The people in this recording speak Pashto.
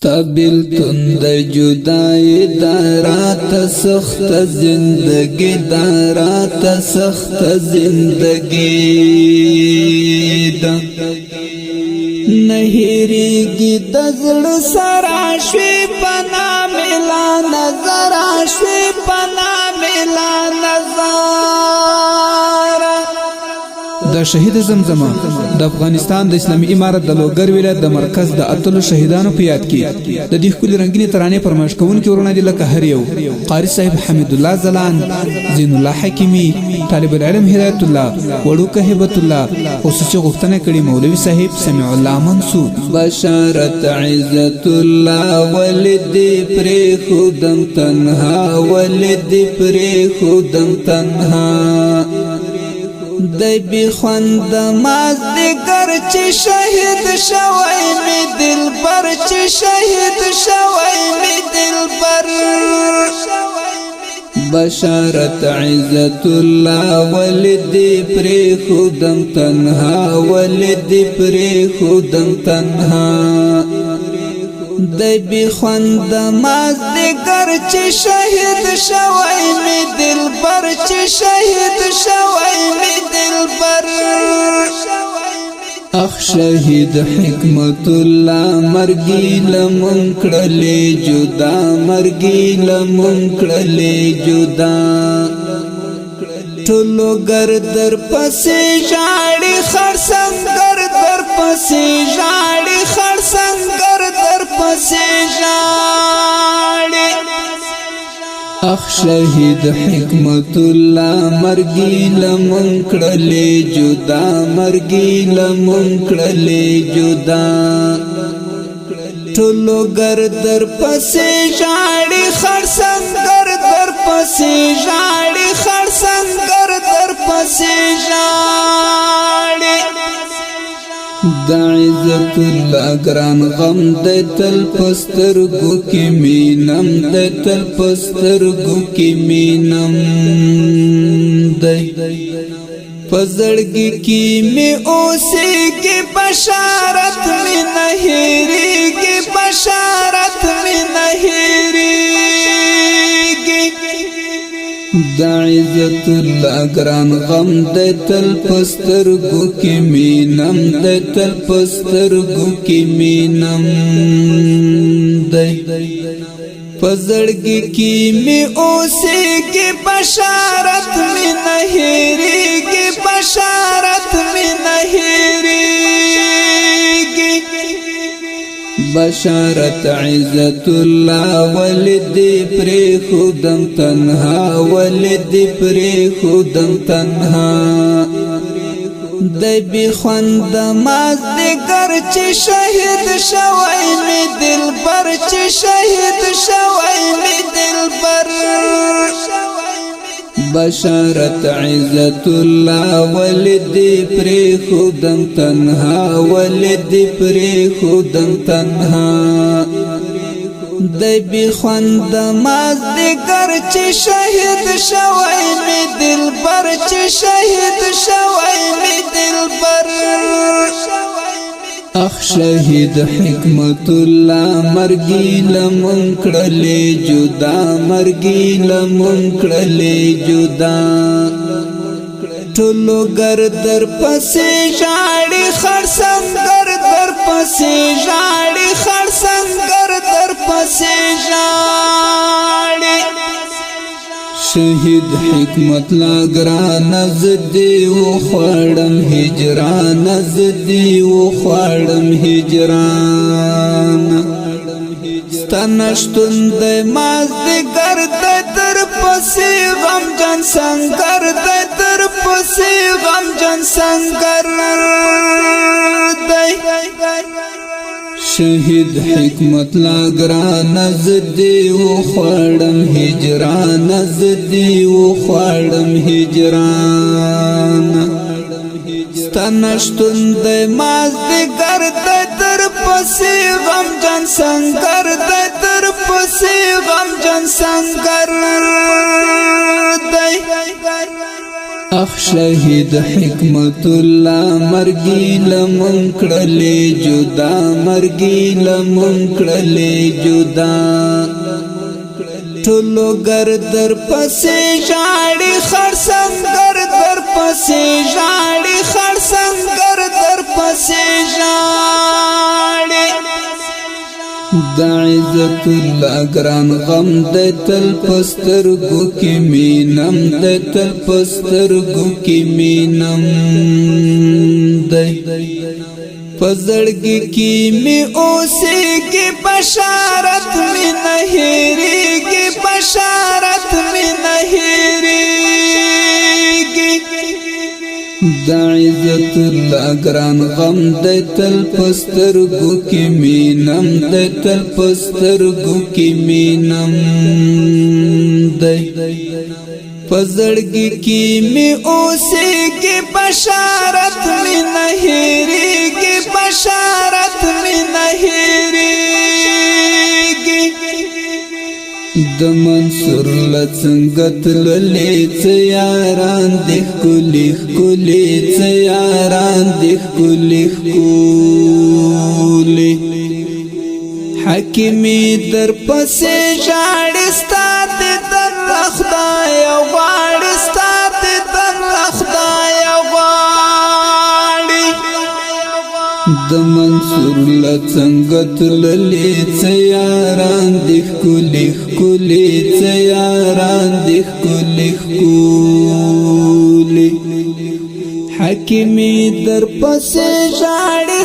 ستابل تند جدائی دارات سخت زندگی دارات سخت زندگی دا نهیریگی دزل سراشوی پنا ملا نظر آشوی پنا ملا نظر د شهید زمزمه د افغانستان د اسلامي امارت د لوګر ولایت د مرکز د اتلو شهیدانو په یاد کې د دې خپل رنگینی ترانې فرمایش کوونکي ورونه دي لکه هر یو قاری صاحب حمید الله زلان زین الله حکیمی طالب العلم هدایت الله وړوکه هبت الله خصوصي غوښتنه کړي مولوی صاحب سمیع الله منصور بشارت عزت الله ولد پر خودم تنها ولد پر خودم تنها دی بی خوند مازدیگر چی شهید شوی می دل بر چی شهید شوی می دل بر بشارت عزت الله ولدی پر خودم تنها ولدی پر خودم تنها دی بی خوند مازدیگر چی شهید شوی می دل بر چی شهید شوی می دل بر اخ شهید حکمت الله مرگی لمن کړلې جدا مرگی لمن کړلې جدا ټولو ګر در پسې ژاړي خرسنګر در پسې ژاړي خرسنګر در پسې ژاړي اخ شهید حکمت الله مرگی لمن کړلې جدا مرگی لمن کړلې جدا ټولو ګر در پسې ژاړي خرسنګر در پسې ژاړي خرسنګر در پسې ژاړي د عزت الله ګران غم د تل پسترګو کې مینم د تل پسترګو کې مینم د پزړګي کې می اوسېږي بشارت می نه هېرېږي بشارت می نه هېرېږي د عزت الله ګران غم د تل پسترګو کې مینم د تل پسترګو کې مینم د پزړګي کې می اوسېږي بشارت می نه هېرېږي بشارت می نه هېرېږي بشارت عزت الله ولدی پر خودم تنها ولدی پر خودم تنها دی بی خوند مازدیگر چی شهید شوی می دل بر چی شهید شوی می دل بر بشارت عزت الله ولدی پر خودم تنها ولدی پر خودم تنها دی بی خوند مازدیگر چی شهید شوی می دل بر چی شهید شوی می دل بر اخ شهید حکمت الله مرگی لمن کړلې جدا مرگی لمن کړلې جدا ټولو ګر در پسې ژاړي خرسنګر در پسې ژاړي خرسنګر در پسې ژاړي شهید حکمت لا ګران زدي و خړم هجران زدي و خړم هجران ستنشتون د مازدیګر د تر پسې غم جن څنګه د تر پسې غم جن څنګه دی شهید حکمت لا ګران زدي و خړم هجران زدي و خړم هجران ستنشتون د مازدیګر د تر پسې غم جن څنګه د تر پسې غم جن څنګه دی اخ شهید حکمت الله مرګی لمن کړلې جدا مرګی لمن کړلې جدا ټولو ګردر پسې ژاړي خرسنګر در پسې ژاړي خرسنګر در پسې ژاړي د عزت الله ګران غم د تل پسترګو کې مینم د تل پسترګو کې مینم د پزړګي کې می اوسېږي بشارت می نه هېرېږي بشارت می نه هېرېږي د عزت الله ګران غم د تل پسترګو کې مینم د تل پسترګو کې مینم د پزړګي کې می اوسېږي بشارت می نه هېرېږي بشارت می نه هېرېږي د منصور لڅنګت للې یاران د کلی کلی یاران د کلی کلی حکیمی در پسې ژاړي ستاد د خدای غواړي ستاد د خدای غواړي د منصور لڅنګت للې یاران د کلی کلی یاران د کلی کلی حکیمی در پسې ژاړي